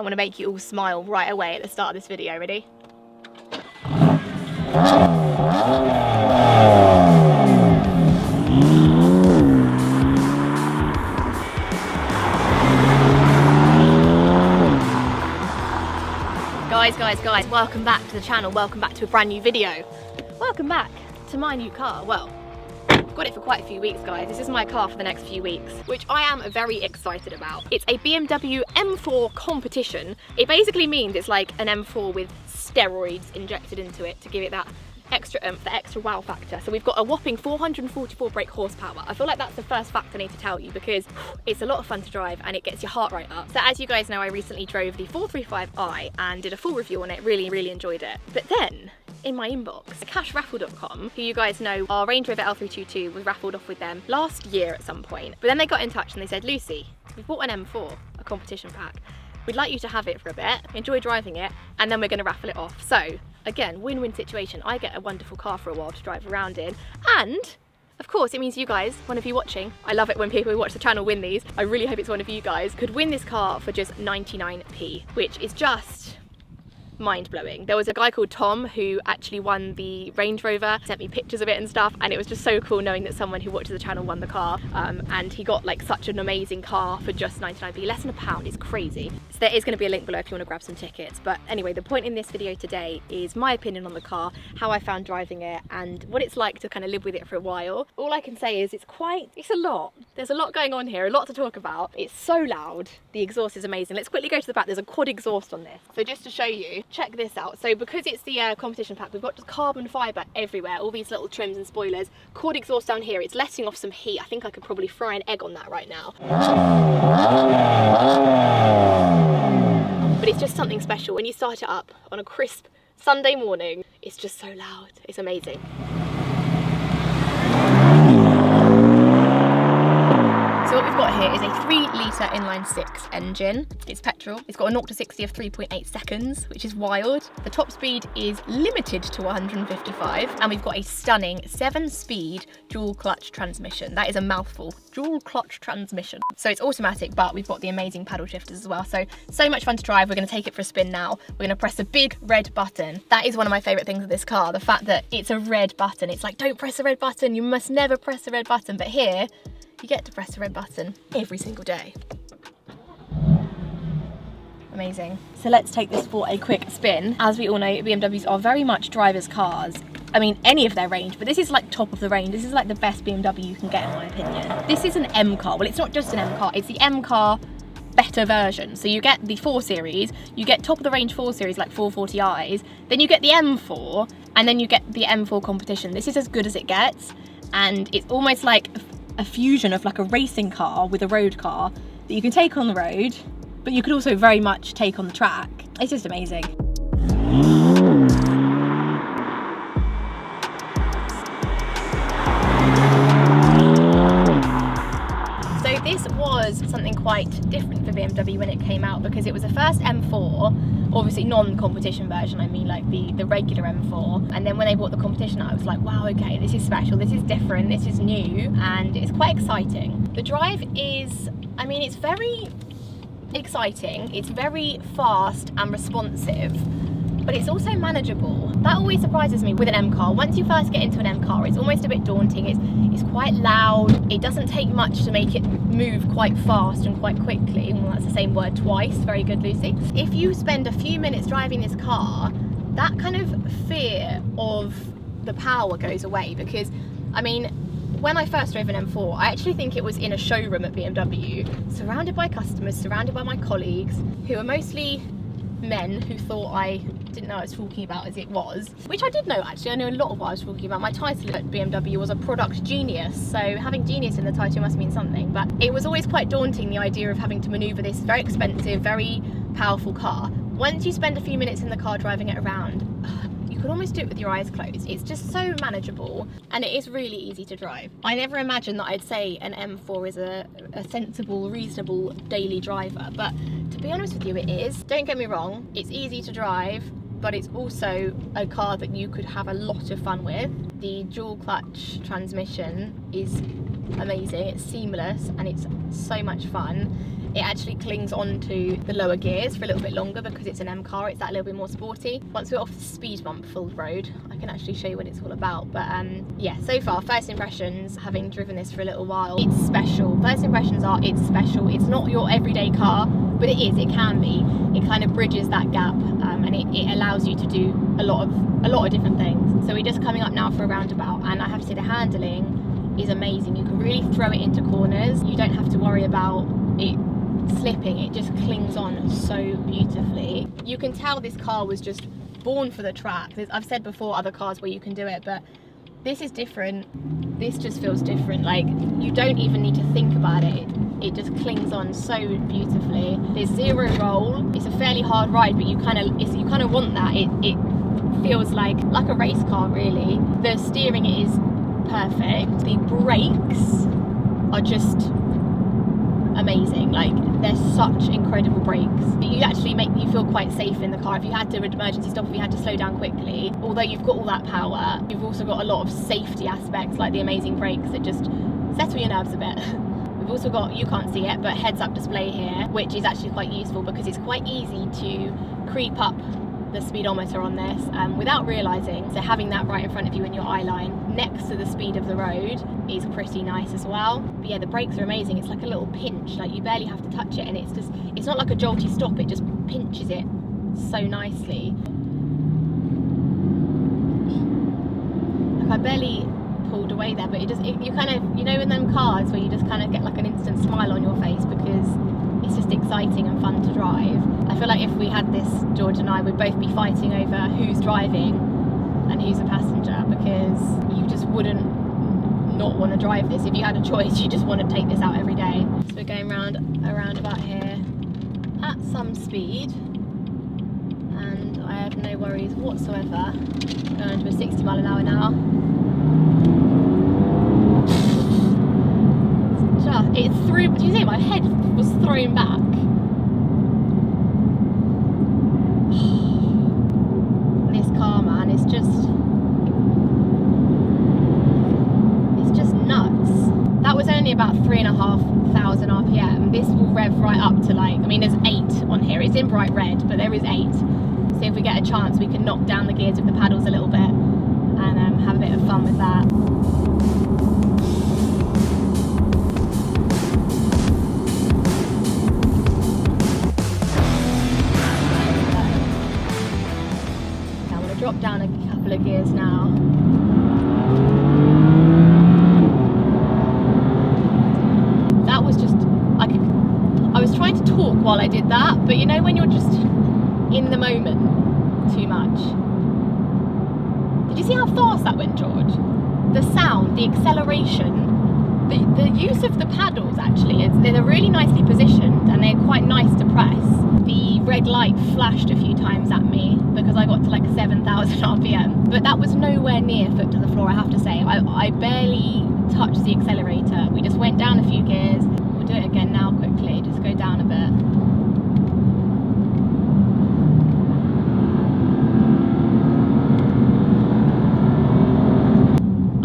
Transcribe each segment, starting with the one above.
I'm gonna make you all smile right away at the start of this video. Ready? Guys, welcome back to the channel, welcome back to a brand new video. Welcome back to my new car. Well, I've got it for quite a few weeks, guys. This is my car for the next few weeks, which I am very excited about. It's a BMW M4 competition. It basically means it's like an M4 with steroids injected into it to give it that extra oomph, the extra wow factor. So we've got a whopping 444 brake horsepower. I feel like that's the first fact I need to tell you because it's a lot of fun to drive and it gets your heart rate up. So as you guys know, I recently drove the 435i and did a full review on it, really enjoyed it. But then, in my inbox, cashraffle.com, who you guys know, our Range Rover L322 was raffled off with them last year at some point. But then they got in touch and they said, Lucy, we've bought an M4, a competition pack. We'd like you to have it for a bit, enjoy driving it, and then we're gonna raffle it off. So, again, win-win situation. I get a wonderful car for a while to drive around in, and of course it means you guys, one of you watching, I love it when people who watch the channel win these, I really hope it's one of you guys, could win this car for just 99p, which is just mind-blowing. There was a guy called Tom who actually won the Range Rover, sent me pictures of it and stuff, and it was just so cool knowing that someone who watches the channel won the car, and he got like such an amazing car for just 99p, less than £1. It's crazy. So there is going to be a link below if you want to grab some tickets. But anyway, the point in this video today is my opinion on the car, how I found driving it, and what it's like to kind of live with it for a while. All I can say is it's a lot. There's a lot going on here, a lot to talk about. It's so loud. The exhaust is amazing. Let's quickly go to the back. There's a quad exhaust on this. So just to show you, check this out. So because it's the competition pack, we've got just carbon fibre everywhere, all these little trims and spoilers. Quad exhaust down here, it's letting off some heat. I think I could probably fry an egg on that right now. But it's just something special. When you start it up on a crisp Sunday morning, it's just so loud. It's amazing. So what we've got here is a 3-litre inline-6 engine. It's petrol. It's got a 0 to 60 of 3.8 seconds, which is wild. The top speed is limited to 155, and we've got a stunning 7-speed dual-clutch transmission. That is a mouthful. Dual-clutch transmission. So it's automatic, but we've got the amazing paddle shifters as well. So much fun to drive. We're going to take it for a spin now. We're going to press a big red button. That is one of my favourite things of this car, the fact that it's a red button. It's like, don't press the red button. You must never press the red button. But here, you get to press the red button every single day. Amazing. So let's take this for a quick spin. As we all know, BMWs are very much drivers' cars. I mean, any of their range, but this is like top of the range. This is like the best BMW you can get, in my opinion. This is an M car. Well, it's not just an M car, it's the M car better version. So you get the 4 Series, you get top of the range 4 Series like 440i's, then you get the M4, and then you get the M4 competition. This is as good as it gets, and it's almost like a fusion of like a racing car with a road car that you can take on the road, but you could also very much take on the track. It's just amazing. So this was something quite different for BMW when it came out, because it was the first M4, obviously non-competition version, I mean like the regular M4, and then when they bought the competition I was like, wow, okay, this is special, this is different, this is new, and it's quite exciting. The drive is, I mean, it's very exciting, it's very fast and responsive, but it's also manageable. That always surprises me with an M car. Once you first get into an M car, it's almost a bit daunting. It's quite loud. It doesn't take much to make it move quite fast and quite quickly. Well, that's the same word twice. Very good, Lucy. If you spend a few minutes driving this car, that kind of fear of the power goes away, because, I mean, when I first drove an M4, I actually think it was in a showroom at BMW, surrounded by customers, surrounded by my colleagues, who are mostly men who thought I didn't know what I was talking about as it was, which I did know actually. I knew a lot of what I was talking about. My title at BMW was a product genius, so having genius in the title must mean something, but it was always quite daunting, the idea of having to manoeuvre this very expensive, very powerful car. Once you spend a few minutes in the car driving it around, you can almost do it with your eyes closed. It's just so manageable, and it is really easy to drive. I never imagined that I'd say an M4 is a sensible, reasonable daily driver, but to be honest with you, it is. Don't get me wrong, it's easy to drive, but it's also a car that you could have a lot of fun with. The dual clutch transmission is amazing, it's seamless, and it's so much fun. it actually clings onto the lower gears for a little bit longer because it's an M car. It's that little bit more sporty. Once we're off the speed bump filled road, I can actually show you what it's all about. But yeah, so far, first impressions, having driven this for a little while, it's special. First impressions are, it's special. It's not your everyday car, but it is, it can be. It kind of bridges that gap, and it allows you to do a lot of different things. So we're just coming up now for a roundabout, and I have to say the handling is amazing. You can really throw it into corners. You don't have to worry about it slipping. It just clings on so beautifully. You can tell this car was just born for the track. I've said before other cars where you can do it, but this is different. This just feels different. Like, you don't even need to think about it. It just clings on so beautifully. There's zero roll. It's a fairly hard ride, but you kind of want that. It feels like a race car, really. The steering is perfect. The brakes are just amazing. Like, they're such incredible brakes. You actually make you feel quite safe in the car. If you had to emergency stop, if you had to slow down quickly, although you've got all that power, you've also got a lot of safety aspects, like the amazing brakes that just settle your nerves a bit. We've also got, you can't see it, but heads-up display here, which is actually quite useful because it's quite easy to creep up the speedometer on this without realising. So having that right in front of you in your eye line next to the speed of the road is pretty nice as well. But yeah, the brakes are amazing. It's like a little pinch, like you barely have to touch it, and it's not like a jolty stop, it just pinches it so nicely. Like, I barely pulled away there, but you kind of, you know, in them cars where you just kind of get like an instant smile on your face because it's just exciting and fun to drive. I feel like if we had this, George and I would both be fighting over who's driving and who's a passenger, because you just wouldn't not want to drive this. If you had a choice, you just want to take this out every day. So we're going round a roundabout here at some speed, and I have no worries whatsoever going to a 60 mile an hour now. It threw, do you see my head was thrown back? This car, man, it's just nuts. That was only about 3,500 RPM. This will rev right up to, like, I mean, there's 8 on here. It's in bright red, but there is 8. So if we get a chance, we can knock down the gears with the paddles a little bit and have a bit of fun with that. Drop down a couple of gears now. That was just, I was trying to talk while I did that, but you know when you're just in the moment too much. Did you see how fast that went, George? The sound, the acceleration, the use of the paddles actually, they're really nicely positioned and they're quite nice to press. The red light flashed a few times at me because I got to like 7,000 RPM, but that was nowhere near foot to the floor, I have to say. I barely touched the accelerator. We just went down a few gears. We'll do it again now quickly, just go down a bit.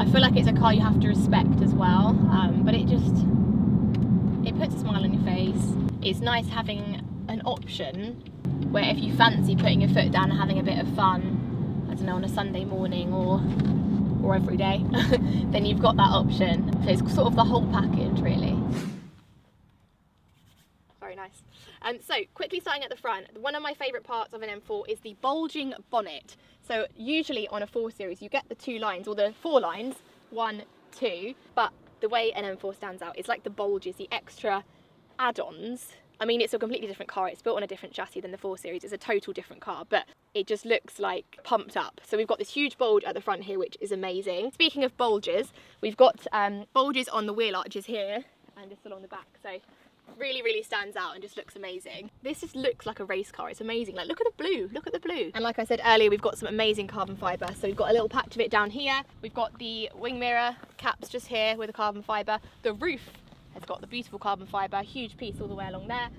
I feel like it's a car you have to respect as well, but it puts a smile on your face. It's nice having an option where if you fancy putting your foot down and having a bit of fun, I don't know, on a Sunday morning or every day, then you've got that option. So it's sort of the whole package, really. Very nice. So quickly starting at the front, one of my favourite parts of an M4 is the bulging bonnet. So usually on a 4 Series you get the 2 lines, or the 4 lines, 1, 2, but the way an M4 stands out is like the bulges, the extra add-ons. I mean, it's a completely different car. It's built on a different chassis than the 4 Series. It's a total different car, but it just looks like pumped up. So we've got this huge bulge at the front here, which is amazing. Speaking of bulges, we've got bulges on the wheel arches here and just along the back. So really, really stands out and just looks amazing. This just looks like a race car. It's amazing. Like, look at the blue. Look at the blue. And like I said earlier, we've got some amazing carbon fibre. So we've got a little patch of it down here. We've got the wing mirror caps just here with the carbon fibre. The roof has got the beautiful carbon fibre, huge piece all the way along there.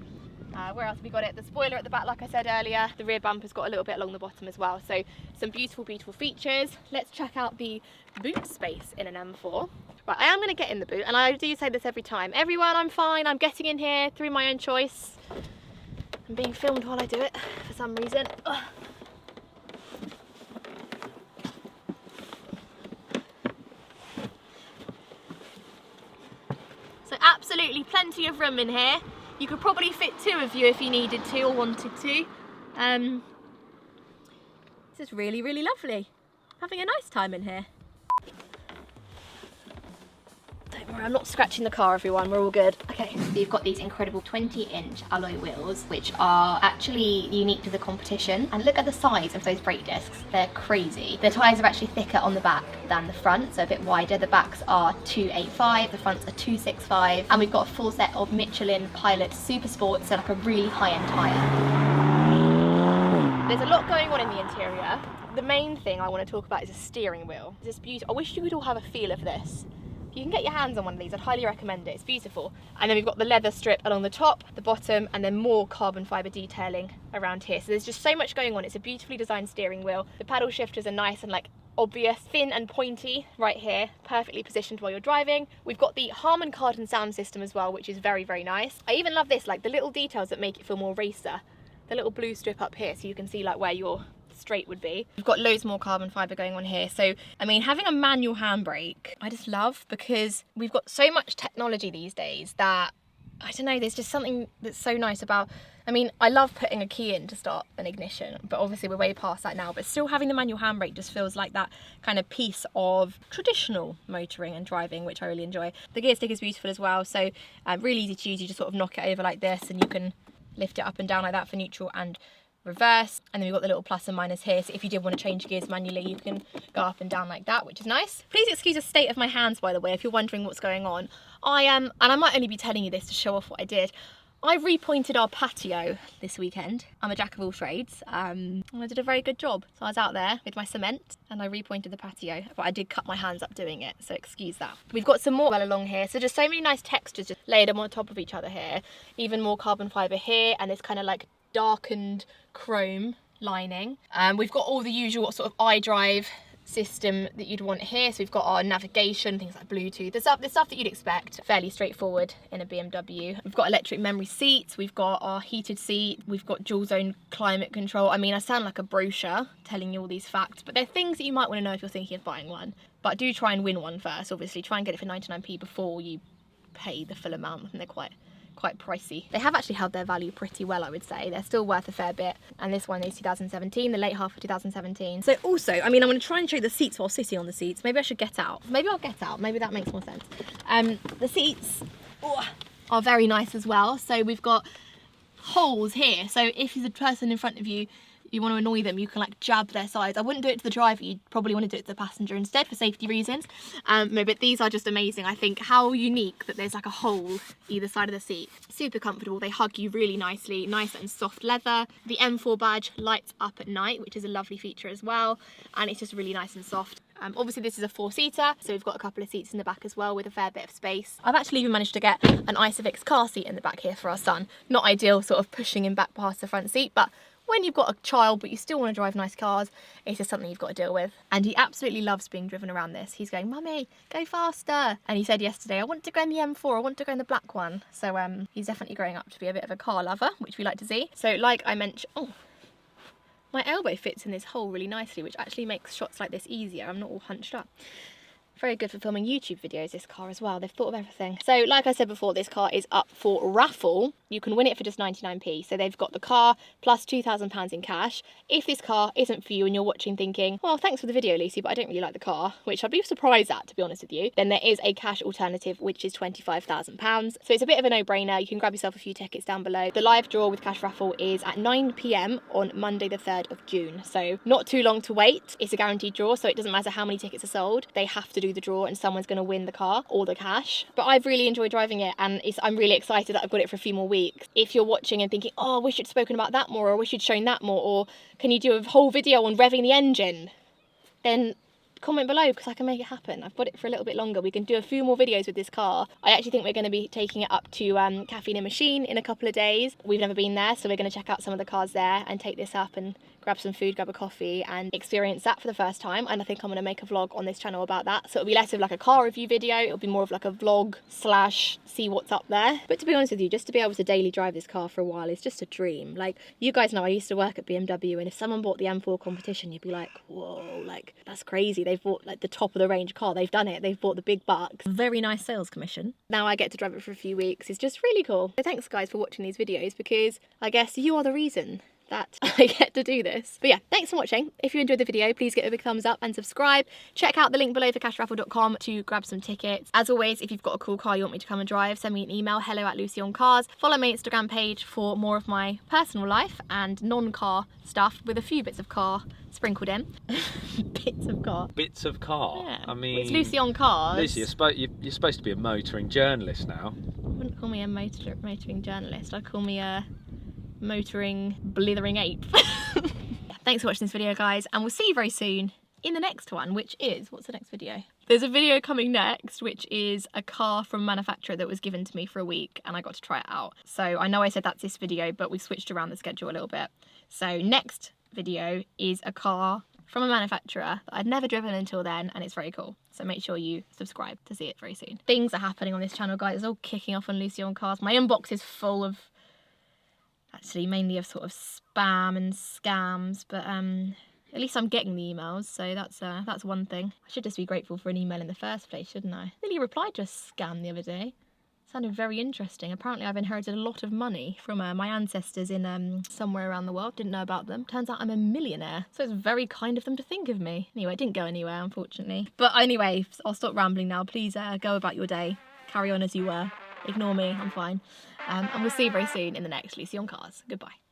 Where else have we got it? The spoiler at the back, like I said earlier. The rear bumper's got a little bit along the bottom as well. So some beautiful, beautiful features. Let's check out the boot space in an M4. Right, I am going to get in the boot, and I do say this every time. Everyone, I'm fine, I'm getting in here through my own choice. I'm being filmed while I do it, for some reason. Ugh. So absolutely plenty of room in here. You could probably fit 2 of you if you needed to or wanted to. This is really, really lovely. Having a nice time in here. Don't worry, I'm not scratching the car, everyone. We're all good. Okay, so you've got these incredible 20-inch alloy wheels, which are actually unique to the competition. And look at the size of those brake discs. They're crazy. The tyres are actually thicker on the back than the front, so a bit wider. The backs are 285, the fronts are 265, and we've got a full set of Michelin Pilot Super Sports, so like a really high-end tyre. There's a lot going on in the interior. The main thing I want to talk about is a steering wheel. It's beautiful. I wish you could all have a feel of this. If you can get your hands on one of these, I'd highly recommend it. It's beautiful. And then we've got the leather strip along the top, the bottom, and then more carbon fibre detailing around here. So there's just so much going on. It's a beautifully designed steering wheel. The paddle shifters are nice and like obvious, thin and pointy right here, perfectly positioned while you're driving. We've got the Harman Kardon sound system as well, which is very, very nice. I even love this, like the little details that make it feel more racer. The little blue strip up here, so you can see like where your straight would be. We've got loads more carbon fibre going on here. So, I mean, having a manual handbrake, I just love, because we've got so much technology these days that, I don't know, there's just something that's so nice about, I mean, I love putting a key in to start an ignition, but obviously we're way past that now, but still having the manual handbrake just feels like that kind of piece of traditional motoring and driving, which I really enjoy. The gear stick is beautiful as well, so really easy to use. You just sort of knock it over like this and you can lift it up and down like that for neutral and reverse. And then we've got the little plus and minus here, so if you did want to change gears manually, you can go up and down like that, which is nice. Please excuse the state of my hands, by the way, if you're wondering what's going on. And I might only be telling you this to show off what I did. I repointed our patio this weekend. I'm a jack of all trades, and I did a very good job. So I was out there with my cement and I repointed the patio, but I did cut my hands up doing it, so excuse that. We've got some more well along here, so just so many nice textures just laid them on top of each other here. Even more carbon fibre here, and this kind of like darkened chrome lining. We've got all the usual sort of iDrive system that you'd want here. So we've got our navigation, things like Bluetooth, the stuff that you'd expect, fairly straightforward in a BMW. We've got electric memory seats, we've got our heated seat, we've got dual zone climate control. I mean, I sound like a brochure telling you all these facts, but they're things that you might want to know if you're thinking of buying one. But do try and win one first, obviously. Try and get it for 99p before you pay the full amount. I think they're quite pricey. They have actually held their value pretty well, I would say. They're still worth a fair bit. And this one is 2017, the late half of 2017. So also, I mean, I'm going to try and show you the seats while sitting on the seats. Maybe I should get out. Maybe I'll get out. Maybe that makes more sense. The seats are very nice as well. So we've got holes here. So if there's a person in front of you, you want to annoy them, you can like jab their sides. I wouldn't do it to the driver, you'd probably want to do it to the passenger instead for safety reasons. No, but these are just amazing. I think how unique that there's like a hole either side of the seat. Super comfortable, they hug you really nicely, nice and soft leather. The M4 badge lights up at night, which is a lovely feature as well, and it's just really nice and soft. Obviously this is a 4-seater, so we've got a couple of seats in the back as well with a fair bit of space. I've actually even managed to get an Isofix car seat in the back here for our son. Not ideal sort of pushing him back past the front seat, but when you've got a child but you still want to drive nice cars, it's just something you've got to deal with. And he absolutely loves being driven around this. He's going, "Mummy, go faster." And he said yesterday, "I want to go in the M4, I want to go in the black one." So he's definitely growing up to be a bit of a car lover, which we like to see. So like I mentioned, my elbow fits in this hole really nicely, which actually makes shots like this easier. I'm not all hunched up. Very good for filming YouTube videos, this car as well. They've thought of everything. So like I said before, this car is up for raffle. You can win it for just 99p. So they've got the car plus £2,000 in cash. If this car isn't for you and you're watching thinking, "Well, thanks for the video, Lucy, but I don't really like the car," which I'd be surprised at, to be honest with you, then there is a cash alternative, which is £25,000. So it's a bit of a no-brainer. You can grab yourself a few tickets down below. The live draw with cash raffle is at 9 p.m. on Monday the 3rd of June. So not too long to wait. It's a guaranteed draw, so it doesn't matter how many tickets are sold. They have to do the draw and someone's going to win the car or the cash. But I've really enjoyed driving it, and I'm really excited that I've got it for a few more weeks. If you're watching and thinking, "Oh, I wish you'd spoken about that more," or "I wish you'd shown that more," or "Can you do a whole video on revving the engine?" then comment below because I can make it happen. I've got it for a little bit longer. We can do a few more videos with this car. I actually think we're going to be taking it up to Caffeine and Machine in a couple of days. We've never been there, so we're going to check out some of the cars there and take this up and grab some food, grab a coffee and experience that for the first time. And I think I'm going to make a vlog on this channel about that. So it'll be less of like a car review video. It'll be more of like a vlog slash see what's up there. But to be honest with you, just to be able to daily drive this car for a while is just a dream. Like, you guys know I used to work at BMW, and if someone bought the M4 competition, you'd be like, whoa, like that's crazy. They've bought like the top of the range car. They've done it. They've bought the big bucks. Very nice sales commission. Now I get to drive it for a few weeks. It's just really cool. So thanks guys for watching these videos, because I guess you are the reason that I get to do this. But yeah, thanks for watching. If you enjoyed the video, please give it a big thumbs up and subscribe. Check out the link below for cashraffle.com to grab some tickets. As always, if you've got a cool car you want me to come and drive, send me an email, hello@LucyOnCars. Follow my Instagram page for more of my personal life and non-car stuff with a few bits of car sprinkled in. Bits of car. Bits of car? Yeah. I mean... It's Lucy on Cars. Lucy, you're supposed to be a motoring journalist now. I wouldn't call me a motoring journalist. I'd call me a motoring blithering ape. Thanks for watching this video guys, and we'll see you very soon in the next one, which is, what's the next video? There's a video coming next which is a car from manufacturer that was given to me for a week and I got to try it out. So I know I said that's this video, but we switched around the schedule a little bit. So next video is a car from a manufacturer that I'd never driven until then, and it's very cool. So make sure you subscribe to see it very soon. Things are happening on this channel guys. It's all kicking off on Lucy on Cars. My inbox is full of, actually mainly of sort of spam and scams, but at least I'm getting the emails, so that's one thing. I should just be grateful for an email in the first place, shouldn't I? I nearly replied to a scam the other day. Sounded very interesting. Apparently I've inherited a lot of money from my ancestors in somewhere around the world. Didn't know about them. Turns out I'm a millionaire, so it's very kind of them to think of me. Anyway, it didn't go anywhere, unfortunately. But anyway, I'll stop rambling now. Please go about your day. Carry on as you were. Ignore me, I'm fine. And we'll see you very soon in the next Lucy on Cars. Goodbye.